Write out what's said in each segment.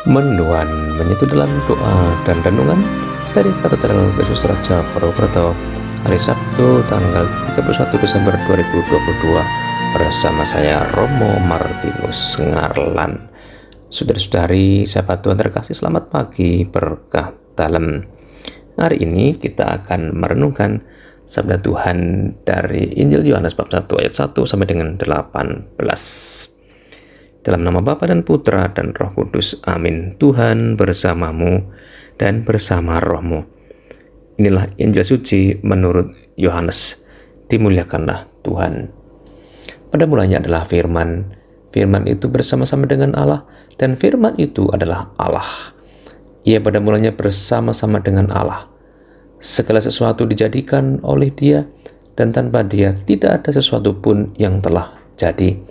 Mendoan menyatu dalam doa dan renungan dari Katedral Yesus Raja Purwokerto hari Sabtu tanggal 31 Desember 2022 bersama saya Romo Martinus Ngarlan. Saudara-saudari sahabat Tuhan terkasih, selamat pagi berkah dalam. Hari ini kita akan merenungkan sabda Tuhan dari Injil Yohanes bab 1 ayat 1 sampai dengan 18. Dalam nama Bapa dan Putra dan Roh Kudus, amin. Tuhan bersamamu dan bersama rohmu. Inilah Injil suci menurut Yohanes. Dimuliakanlah Tuhan. Pada mulanya adalah firman. Firman itu bersama-sama dengan Allah, dan firman itu adalah Allah. Ia pada mulanya bersama-sama dengan Allah. Segala sesuatu dijadikan oleh Dia, dan tanpa Dia tidak ada sesuatu pun yang telah jadi.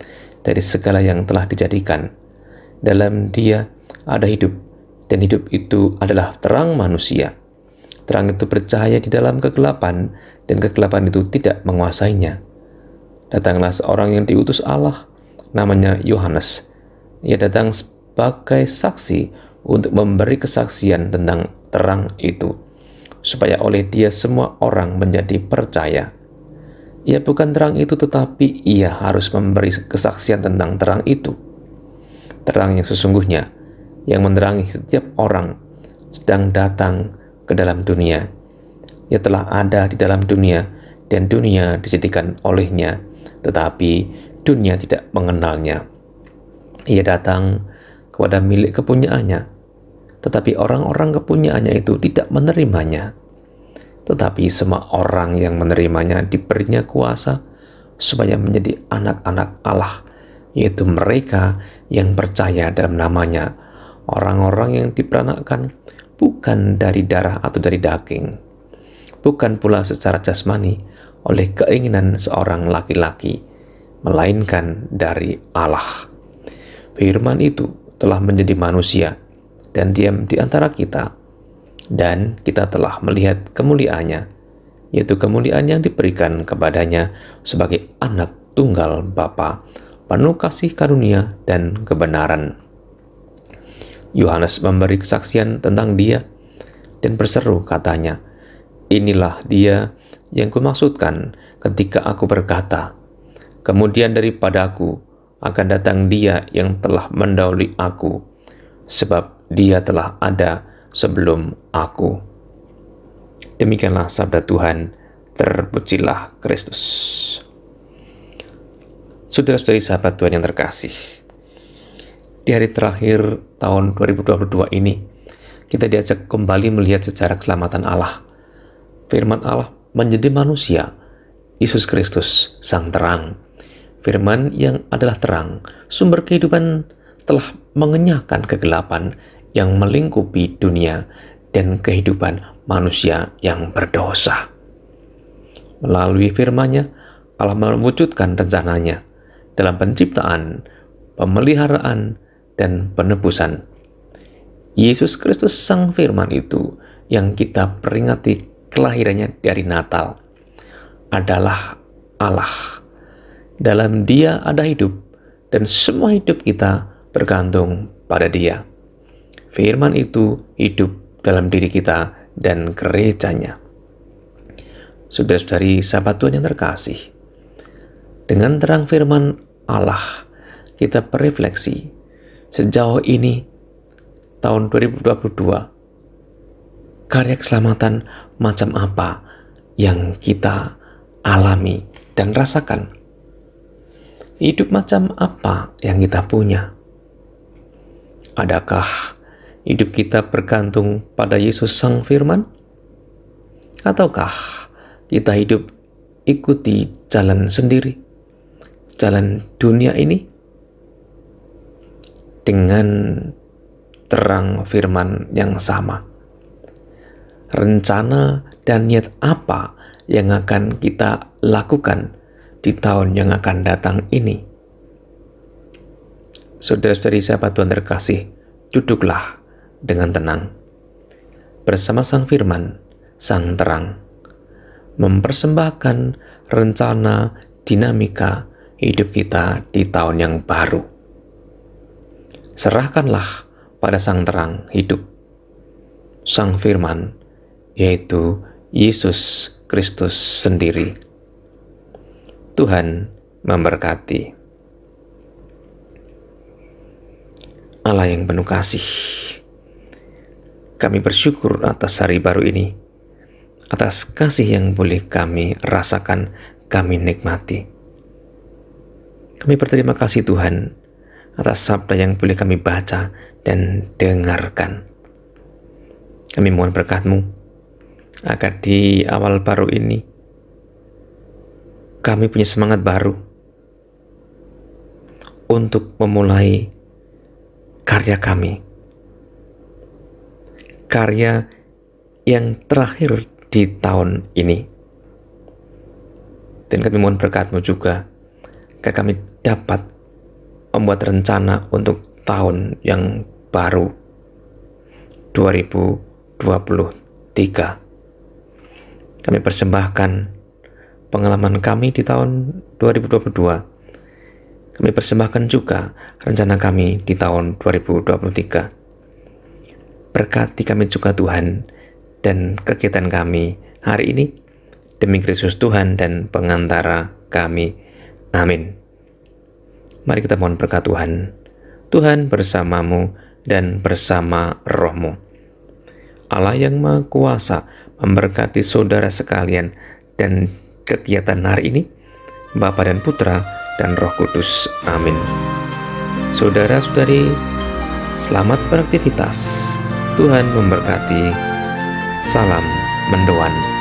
Dari segala yang telah dijadikan, dalam Dia ada hidup, dan hidup itu adalah terang manusia. Terang itu bercahaya di dalam kegelapan, dan kegelapan itu tidak menguasainya. Datanglah seorang yang diutus Allah, namanya Yohanes. Ia datang sebagai saksi untuk memberi kesaksian tentang terang itu, supaya oleh Dia semua orang menjadi percaya. Ia bukan terang itu, tetapi ia harus memberi kesaksian tentang terang itu. Terang yang sesungguhnya, yang menerangi setiap orang, sedang datang ke dalam dunia. Ia telah ada di dalam dunia, dan dunia dijadikan olehnya, tetapi dunia tidak mengenalnya. Ia datang kepada milik kepunyaannya, tetapi orang-orang kepunyaannya itu tidak menerimanya. Tetapi semua orang yang menerimanya diberinya kuasa supaya menjadi anak-anak Allah, yaitu mereka yang percaya dalam namanya, orang-orang yang diperanakkan bukan dari darah atau dari daging, bukan pula secara jasmani oleh keinginan seorang laki-laki, melainkan dari Allah. Firman itu telah menjadi manusia dan diam di antara kita, dan kita telah melihat kemuliaannya, yaitu kemuliaan yang diberikan kepadanya sebagai anak tunggal Bapa, penuh kasih karunia dan kebenaran. Yohanes memberi kesaksian tentang Dia dan berseru, katanya, "Inilah Dia yang kumaksudkan ketika aku berkata, kemudian daripadaku akan datang Dia yang telah mendahului aku, sebab Dia telah ada sebelum aku." Demikianlah sabda Tuhan. Terpujilah Kristus. Saudara-saudari sahabat Tuhan yang terkasih, di hari terakhir tahun 2022 ini, kita diajak kembali melihat sejarah keselamatan Allah. Firman Allah menjadi manusia, Yesus Kristus sang terang. Firman yang adalah terang, sumber kehidupan, telah mengenyahkan kegelapan yang melingkupi dunia dan kehidupan manusia yang berdosa. Melalui firman-Nya, Allah mewujudkan rencananya dalam penciptaan, pemeliharaan, dan penebusan. Yesus Kristus sang firman itu yang kita peringati kelahirannya dari Natal adalah Allah. Dalam Dia ada hidup, dan semua hidup kita bergantung pada Dia. Firman itu hidup dalam diri kita dan gerejanya. Saudara-saudari sahabat Tuhan yang terkasih, dengan terang firman Allah, kita berefleksi sejauh ini tahun 2022, karya keselamatan macam apa yang kita alami dan rasakan? Hidup macam apa yang kita punya? Adakah hidup kita bergantung pada Yesus sang firman? Ataukah kita hidup ikuti jalan sendiri, jalan dunia ini? Dengan terang firman yang sama, rencana dan niat apa yang akan kita lakukan di tahun yang akan datang ini? Saudara-saudari sahabat Tuhan terkasih, duduklah dengan tenang bersama sang firman, sang terang, mempersembahkan rencana dinamika hidup kita di tahun yang baru. Serahkanlah pada Sang Terang hidup, Sang Firman, yaitu Yesus Kristus sendiri. Tuhan memberkati. Allah yang penuh kasih, kami bersyukur atas hari baru ini, atas kasih yang boleh kami rasakan, kami nikmati. Kami berterima kasih Tuhan atas sabda yang boleh kami baca dan dengarkan. Kami mohon berkat-Mu agar di awal baru ini kami punya semangat baru untuk memulai karya kami, karya yang terakhir di tahun ini. Dan kami mohon berkat-Mu juga agar kami dapat membuat rencana untuk tahun yang baru 2023. Kami persembahkan pengalaman kami di tahun 2022. Kami persembahkan juga rencana kami di tahun 2023. Berkati kami juga Tuhan dan kegiatan kami hari ini, demi Kristus Tuhan dan pengantara kami. Amin. Mari kita mohon berkat Tuhan. Tuhan bersamamu dan bersama rohmu. Allah yang Maha Kuasa memberkati saudara sekalian dan kegiatan hari ini, Bapa dan Putra dan Roh Kudus. Amin. Saudara-saudari, selamat beraktivitas. Tuhan memberkati. Salam mendoan.